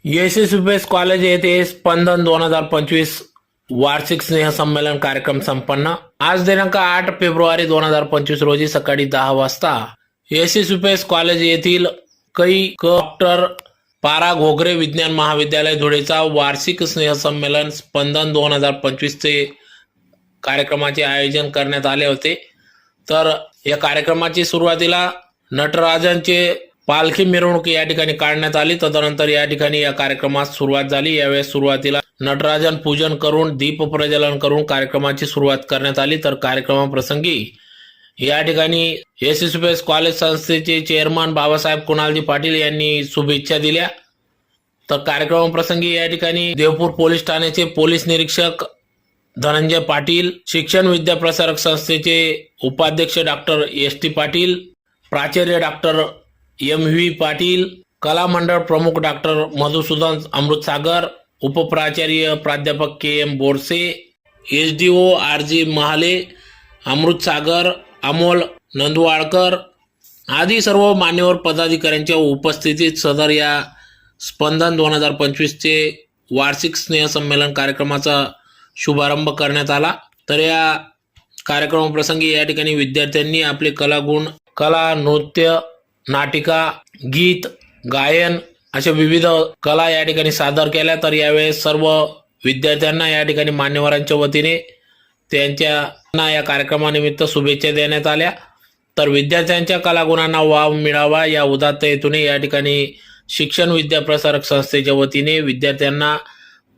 यशस्वीपेस college येथे स्पंदन 2025 वार्षिक स्नेहसंमेलन कार्यक्रम संपन्न। आज दिनांक 8 फेब्रुवारी 2025 रोजी सकाळी 10 वाजता यशस्वीपेस कॉलेज येथील डॉक्टर पारा घोगरे विज्ञान महाविद्यालय धुळेचा वार्षिक स्नेहसंमेलन स्पंदन 2025 चे कार्यक्रमाचे आयोजन करण्यात आले होते। तर या कार्यक्रमाची सुरुवातीला नटराजांचे पालखी मिरवणूक या ठिकाणी काढण्यात आली। तदनंतर या ठिकाणी या कार्यक्रमास सुरुवात झाली। यावेळेस सुरुवातीला नटराजन पूजन करून दीप प्रज्वलन करून कार्यक्रमाची सुरुवात करण्यात आली। तर कार्यक्रमाप्रसंगी या ठिकाणी यशस्वीपेस कॉलेज संस्थेचे चेअरमन बाबासाहेब कुणालजी पाटील यांनी शुभेच्छा दिल्या। तर कार्यक्रमाप्रसंगी या ठिकाणी देवपूर पोलीस ठाण्याचे पोलीस निरीक्षक धनंजय पाटील, शिक्षण विद्याप्रसारक संस्थेचे उपाध्यक्ष डॉक्टर एस टी पाटील, प्राचार्य डॉक्टर एम.व्ही. पाटील, कला मंडळ प्रमुख डॉक्टर मधुसूदन अमृतसागर, उपप्राचार्य प्राध्यापक K M. Borse, SDO. R G. Mahale, Amritsagar, Amol Nandwalkar आदी सर्व मान्यवर पदाधिकाऱ्यांच्या उपस्थितीत सदर या स्पंदन 2025 चे वार्षिक स्नेहसंमेलन कार्यक्रमाचा शुभारंभ करण्यात आला। तर या कार्यक्रमाप्रसंगी या ठिकाणी विद्यार्थ्यांनी आपले कलागुण, कला, नृत्य, नाटिका, गीत, गायन अशा विविध कला या ठिकाणी सादर केल्या। तर यावेळेस सर्व विद्यार्थ्यांना या ठिकाणी मान्यवरांच्या वतीने त्यांच्या या कार्यक्रमानिमित्त शुभेच्छा देण्यात आल्या। तर विद्यार्थ्यांच्या कलागुणांना वाव मिळावा या उदात्त हेतूने या ठिकाणी शिक्षण विद्याप्रसारक संस्थेच्या वतीने विद्यार्थ्यांना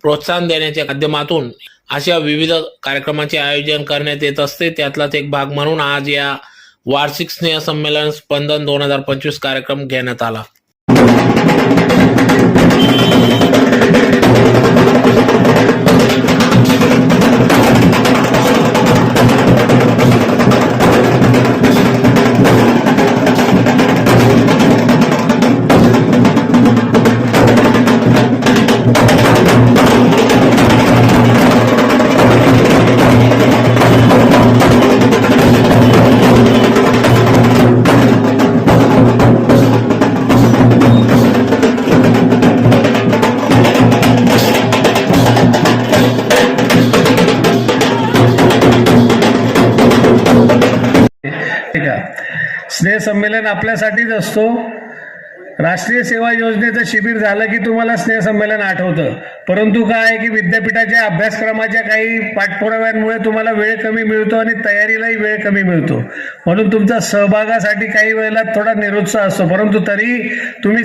प्रोत्साहन देण्याच्या माध्यमातून अशा विविध कार्यक्रमाचे आयोजन करण्यात येत असते। त्यातलाच एक भाग म्हणून आज या वार्षिक स्नेहसंमेलन स्पंदन 2025 कार्यक्रम घेण्यात आला। स्नेह संमेलन आपल्यासाठीच असतो। राष्ट्रीय सेवा योजनेचं शिबिर झालं की तुम्हाला स्नेह संमेलन आठवतं, परंतु काय आहे की विद्यापीठाच्या अभ्यासक्रमाच्या काही पाठपुराव्यांमुळे तुम्हाला वेळ कमी मिळतो आणि तयारीलाही वेळ कमी मिळतो, म्हणून तुमचा सहभागासाठी काही वेळेला थोडा निरुत्साह असतो, परंतु तरी तुम्ही